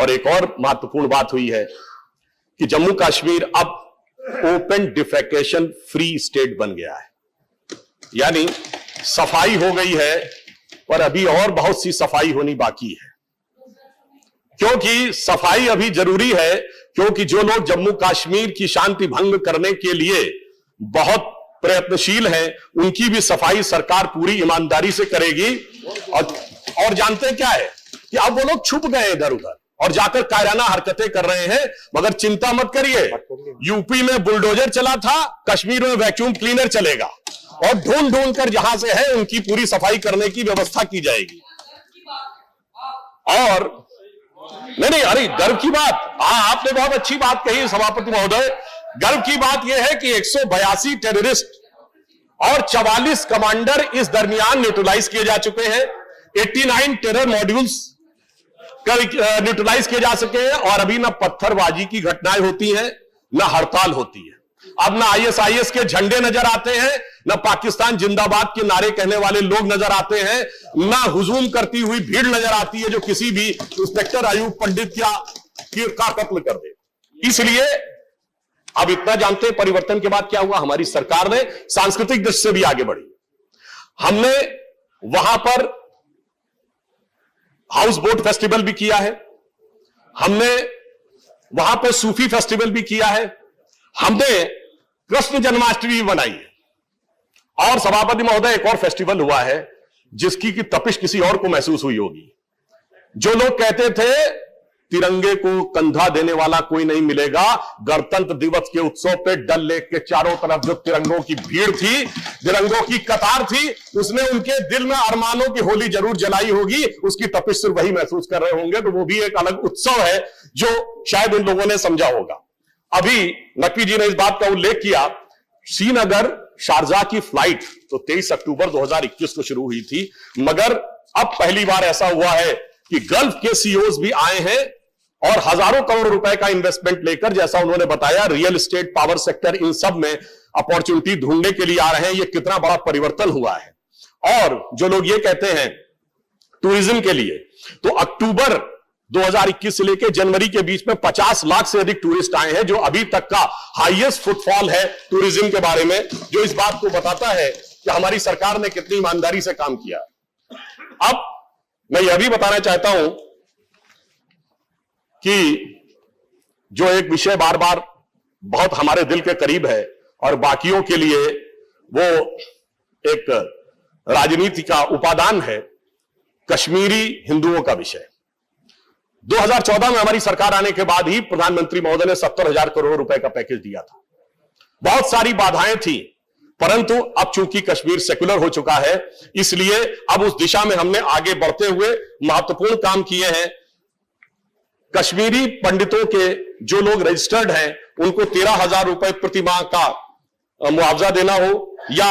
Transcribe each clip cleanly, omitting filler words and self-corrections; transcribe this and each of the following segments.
और एक और महत्वपूर्ण बात हुई है कि जम्मू कश्मीर अब ओपन डिफेकेशन फ्री स्टेट बन गया है, यानी सफाई हो गई है, पर अभी और बहुत सी सफाई होनी बाकी है। क्योंकि सफाई अभी जरूरी है, क्योंकि जो लोग जम्मू कश्मीर की शांति भंग करने के लिए बहुत प्रयत्नशील हैं, उनकी भी सफाई सरकार पूरी ईमानदारी से करेगी। और जानते हैं क्या है कि अब वो लोग छुप गए इधर उधर और जाकर कायराना हरकतें कर रहे हैं। मगर चिंता मत करिए, यूपी में बुलडोजर चला था, कश्मीर में वैक्यूम क्लीनर चलेगा और ढूंढ ढूंढ कर जहां से है उनकी पूरी सफाई करने की व्यवस्था की जाएगी। और नहीं, अरे गर्व की बात, आपने बहुत अच्छी बात कही सभापति महोदय। गर्व की बात यह है कि 182 टेररिस्ट और 44 कमांडर इस दरमियान न्यूट्रलाइज किए जा चुके हैं। 89 टेरर मॉड्यूल्स न्यूट्रलाइज किए जा सके हैं और अभी ना पत्थरबाजी की घटनाएं होती हैं, ना हड़ताल होती है। अब ना ISIS के झंडे नजर आते हैं, ना पाकिस्तान जिंदाबाद के नारे कहने वाले लोग नजर आते हैं, ना हुजूम करती हुई भीड़ नजर आती है जो किसी भी इंस्पेक्टर अयूब पंडित का कत्ल कर दे। इसलिए अब इतना जानते हैं परिवर्तन के बाद क्या हुआ। हमारी सरकार ने सांस्कृतिक दृष्टि से भी आगे बढ़ी। हमने वहां पर हाउस बोट फेस्टिवल भी किया है, हमने वहां पर सूफी फेस्टिवल भी किया है, हमने कृष्ण जन्माष्टमी भी बनाई है। और सभापति महोदय एक और फेस्टिवल हुआ है जिसकी की तपिश किसी और को महसूस हुई होगी। जो लोग कहते थे तिरंगे को कंधा देने वाला कोई नहीं मिलेगा, गणतंत्र दिवस के उत्सव पे डल लेक के चारों तरफ जो तिरंगों की भीड़ थी, तिरंगों की कतार थी, उसने उनके दिल में अरमानों की होली जरूर जलाई होगी। उसकी तपिश सिर्फ वही महसूस कर रहे होंगे। तो वो भी एक अलग उत्सव है जो शायद उन लोगों ने समझा होगा। अभी नकवी जी ने इस बात का उल्लेख किया, श्रीनगर शारजाह की फ्लाइट तो 23 अक्टूबर 2021 को शुरू हुई थी, मगर अब पहली बार ऐसा हुआ है कि गल्फ के CEOs भी आए हैं और हजारों करोड़ रुपए का इन्वेस्टमेंट लेकर, जैसा उन्होंने बताया, रियल एस्टेट, पावर सेक्टर, इन सब में अपॉर्चुनिटी ढूंढने के लिए आ रहे हैं। ये कितना बड़ा परिवर्तन हुआ है। और जो लोग ये कहते हैं टूरिज्म के लिए, तो अक्टूबर 2021 से लेकर जनवरी के बीच में 50 लाख से अधिक टूरिस्ट आए हैं, जो अभी तक का हाईएस्ट फुटफॉल है टूरिज्म के बारे में, जो इस बात को बताता है कि हमारी सरकार ने कितनी ईमानदारी से काम किया। अब मैं यह भी बताना चाहता हूं कि जो एक विषय बार बार बहुत हमारे दिल के करीब है और बाकियों के लिए वो एक राजनीति का उपादान है, कश्मीरी हिंदुओं का विषय। 2014 में हमारी सरकार आने के बाद ही प्रधानमंत्री महोदय ने 70,000 करोड़ रुपए का पैकेज दिया था। बहुत सारी बाधाएं थी, परंतु अब चूंकि कश्मीर सेक्युलर हो चुका है, इसलिए अब उस दिशा में हमने आगे बढ़ते हुए महत्वपूर्ण काम किए हैं। कश्मीरी पंडितों के जो लोग रजिस्टर्ड हैं, उनको 13,000 रुपए प्रति माह का मुआवजा देना हो, या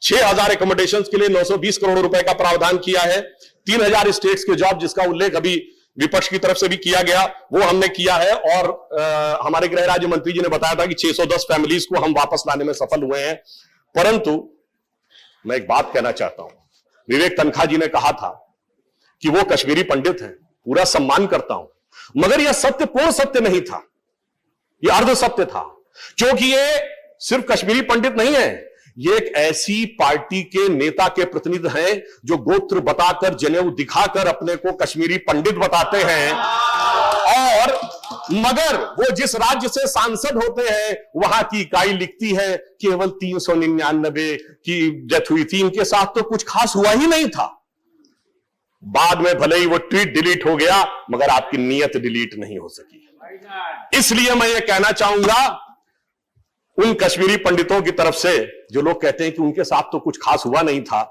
6,000 एकोमोडेशन के लिए 920 करोड़ रुपए का प्रावधान किया है। 3,000 स्टेट्स के जॉब, जिसका उल्लेख अभी विपक्ष की तरफ से भी किया गया, वो हमने किया है। और हमारे गृह राज्य मंत्री जी ने बताया था कि 610 फैमिलीज को हम वापस लाने में सफल हुए हैं। परंतु मैं एक बात कहना चाहता हूं, विवेक तनखा जी ने कहा था कि वो कश्मीरी पंडित हैं, पूरा सम्मान करता हूं, मगर यह सत्य पूर्ण सत्य नहीं था, यह अर्ध सत्य था। क्योंकि ये सिर्फ कश्मीरी पंडित नहीं है, ये एक ऐसी पार्टी के नेता के प्रतिनिधि हैं जो गोत्र बताकर, जनेऊ दिखाकर अपने को कश्मीरी पंडित बताते हैं, और मगर वो जिस राज्य से सांसद होते हैं वहां की इकाई लिखती है केवल 399 की डेथ हुई थी, इनके साथ तो कुछ खास हुआ ही नहीं था। बाद में भले ही वो ट्वीट डिलीट हो गया, मगर आपकी नीयत डिलीट नहीं हो सकी। इसलिए मैं ये कहना चाहूंगा उन कश्मीरी पंडितों की तरफ से जो लोग कहते हैं कि उनके साथ तो कुछ खास हुआ नहीं था,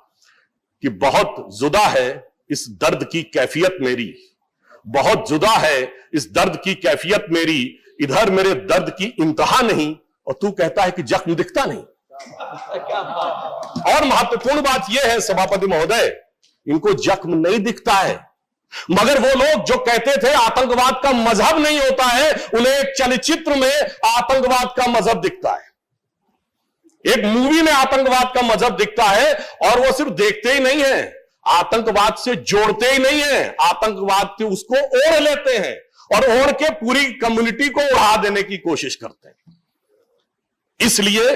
कि बहुत जुदा है इस दर्द की कैफियत मेरी, बहुत जुदा है इस दर्द की कैफियत मेरी, इधर मेरे दर्द की इंतहा नहीं और तू कहता है कि जख्म दिखता नहीं। और महत्वपूर्ण बात यह है सभापति महोदय, इनको जख्म नहीं दिखता है, मगर वो लोग जो कहते थे आतंकवाद का मजहब नहीं होता है, उन्हें एक चलचित्र में आतंकवाद का मजहब दिखता है, एक मूवी में आतंकवाद का मजहब दिखता है। और वो सिर्फ देखते ही नहीं है, आतंकवाद से जोड़ते ही नहीं है, आतंकवाद से उसको ओढ़ लेते हैं और ओढ़ के पूरी कम्युनिटी को उड़ा देने की कोशिश करते हैं। इसलिए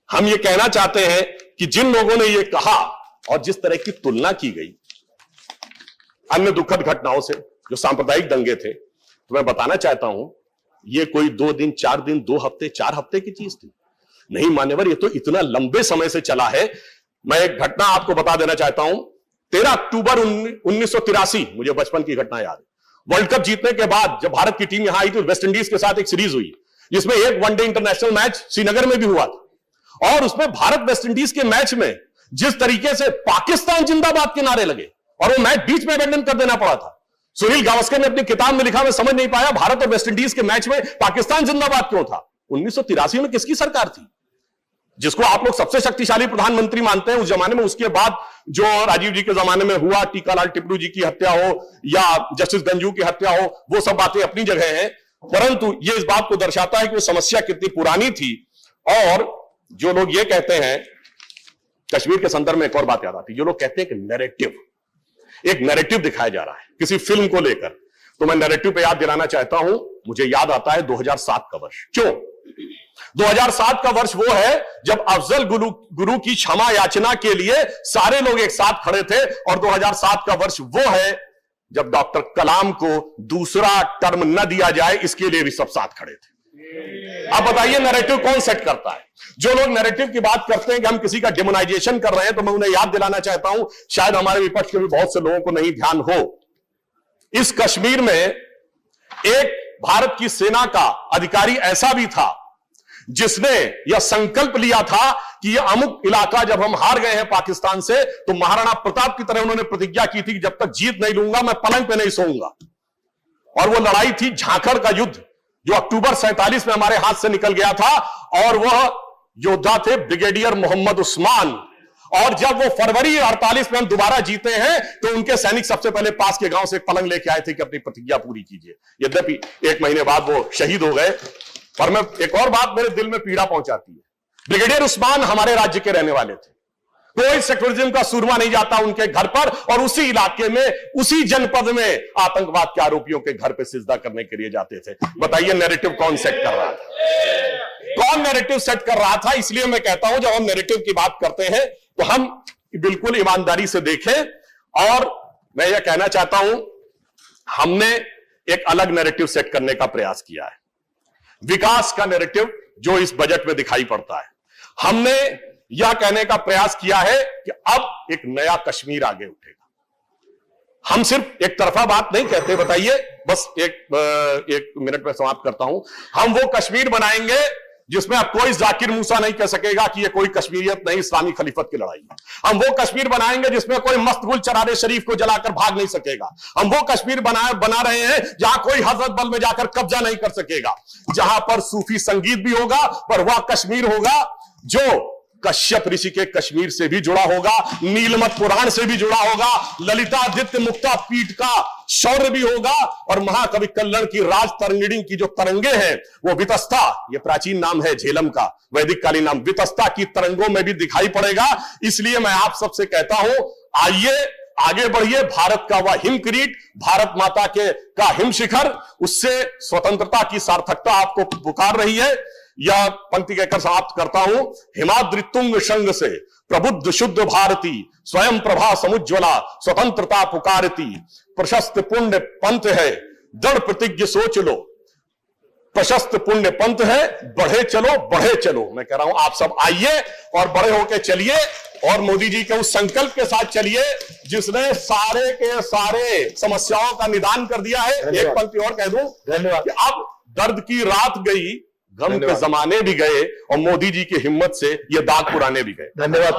हम ये कहना चाहते हैं कि जिन लोगों ने ये कहा और जिस तरह की तुलना की गई अन्य दुखद घटनाओं से, जो सांप्रदायिक दंगे थे, तो मैं बताना चाहता हूं ये कोई 2 दिन 4 दिन 2 हफ्ते 4 हफ्ते की चीज थी नहीं मान्यवर, ये तो इतना लंबे समय से चला है। मैं एक घटना आपको बता देना चाहता हूं। 13 अक्टूबर 1983, मुझे बचपन की घटना याद है। वर्ल्ड कप जीतने के बाद जब भारत की टीम यहां आई तो वेस्ट इंडीज के साथ एक सीरीज हुई जिसमें एक वनडे इंटरनेशनल मैच श्रीनगर में भी हुआ था, और उसमें भारत वेस्ट इंडीज के मैच में जिस तरीके से पाकिस्तान जिंदाबाद के नारे लगे और वो मैच बीच में अबेंडन कर देना पड़ा था। सुनील गावस्कर ने अपनी किताब में लिखा, मैं समझ नहीं पाया भारत और वेस्ट इंडीज के मैच में पाकिस्तान जिंदाबाद क्यों था। 1983 में किसकी सरकार थी, जिसको आप लोग सबसे शक्तिशाली प्रधानमंत्री मानते हैं उस जमाने में? उसके बाद जो राजीव जी के जमाने में हुआ, टीकालाल टिपरू जी की हत्या हो या जस्टिस गंजू की हत्या हो, वो सब बातें अपनी जगह हैं, परंतु ये इस बात को दर्शाता है कि वो समस्या कितनी पुरानी थी। और जो लोग ये कहते हैं, कश्मीर के संदर्भ में एक और बात याद आती है, जो लोग कहते हैं कि एक नैरेटिव दिखाया जा रहा है किसी फिल्म को लेकर, तो मैं नैरेटिव पे याद दिलाना चाहता हूं। मुझे याद आता है 2007 का वर्ष। क्यों 2007 का वर्ष? वो है जब अफजल गुरु की क्षमा याचना के लिए सारे लोग एक साथ खड़े थे, और 2007 का वर्ष वो है जब डॉक्टर कलाम को दूसरा टर्म न दिया जाए, इसके लिए भी सब साथ खड़े थे। अब बताइए नैरेटिव कौन सेट करता है? जो लोग नैरेटिव की बात करते हैं कि हम किसी का डिमोनाइजेशन कर रहे हैं, तो मैं उन्हें याद दिलाना चाहता हूं, शायद हमारे विपक्ष के भी बहुत से लोगों को नहीं ध्यान हो, इस कश्मीर में एक भारत की सेना का अधिकारी ऐसा भी था जिसने यह संकल्प लिया था कि यह अमुक इलाका जब हम हार गए हैं पाकिस्तान से, तो महाराणा प्रताप की तरह उन्होंने प्रतिज्ञा की थी कि जब तक जीत नहीं लूंगा मैं पलंग पे नहीं सोऊंगा। और वो लड़ाई थी झांखड़ का युद्ध, जो अक्टूबर 47 में हमारे हाथ से निकल गया था, और वह योद्धा थे ब्रिगेडियर मोहम्मद उस्मान। और जब वो फरवरी 48 में हम दोबारा जीते हैं, तो उनके सैनिक सबसे पहले पास के गांव से एक पलंग लेके आए थे कि अपनी प्रतिज्ञा पूरी कीजिए। यद्यपि 1 महीने बाद वो शहीद हो गए, पर मैं एक और बात मेरे दिल में पीड़ा पहुंचाती है। ब्रिगेडियर उस्मान हमारे राज्य के रहने वाले थे, कोई सेक्युलरिज्म का सूरमा नहीं जाता उनके घर पर, और उसी इलाके में उसी जनपद में आतंकवाद के आरोपियों के घर पे सिजदा करने के लिए जाते थे। बताइए नैरेटिव कौन सेट कर रहा था? कौन नैरेटिव सेट कर रहा था? इसलिए मैं कहता हूं जब हम नैरेटिव की बात करते हैं तो हम बिल्कुल ईमानदारी से देखें, और मैं यह कहना चाहता हूं हमने एक अलग नैरेटिव सेट करने का प्रयास किया है, विकास का नैरेटिव जो इस बजट में दिखाई पड़ता है। हमने यह कहने का प्रयास किया है कि अब एक नया कश्मीर आगे उठेगा। हम सिर्फ एक तरफा बात नहीं कहते। बताइए, बस एक मिनट में समाप्त करता हूं। हम वो कश्मीर बनाएंगे जिसमें अब कोई जाकिर मूसा नहीं कह सकेगा कि ये कोई कश्मीरियत नहीं, इस्लामी खलीफत की लड़ाई है। हम वो कश्मीर बनाएंगे जिसमें कोई मस्तगुल चरारे शरीफ को जलाकर भाग नहीं सकेगा। हम वो कश्मीर बना रहे हैं जहां कोई हजरत बल में जाकर कब्जा नहीं कर सकेगा, जहां पर सूफी संगीत भी होगा, पर वह कश्मीर होगा जो कश्यप ऋषि के कश्मीर से भी जुड़ा होगा, नीलमत पुराण से भी जुड़ा होगा, ललितादित्य मुक्ता पीठ का शौर्य भी होगा, और महाकवि कल्लण की राज तरंगिणी की जो तरंगे हैं वो वितस्ता, ये प्राचीन नाम है झेलम का, वैदिक कालीन नाम, वितस्ता की तरंगों में भी दिखाई पड़ेगा। इसलिए मैं आप सबसे कहता हूं, आइए आगे बढ़िए। भारत का वह हिम किरीट, भारत माता का हिम शिखर, उससे स्वतंत्रता की सार्थकता आपको पुकार रही है। यह पंक्ति कहकर समाप्त करता हूं। हिमाद्रि तुंग संग से प्रबुद्ध शुद्ध भारती, स्वयं प्रभा समुज्ज्वला स्वतंत्रता पुकारती, प्रशस्त पुण्य पंथ है दृढ़ प्रतिज्ञ सोच लो, प्रशस्त पुण्य पंथ है बढ़े चलो बढ़े चलो। मैं कह रहा हूं आप सब आइए और बड़े होकर चलिए, और मोदी जी के उस संकल्प के साथ चलिए जिसने सारे के सारे समस्याओं का निदान कर दिया है। एक पंक्ति और कह दूं, धन्यवाद। अब दर्द की रात गई, गम के जमाने भी गए, और मोदी जी की हिम्मत से ये दाग पुराने भी गए। धन्यवाद।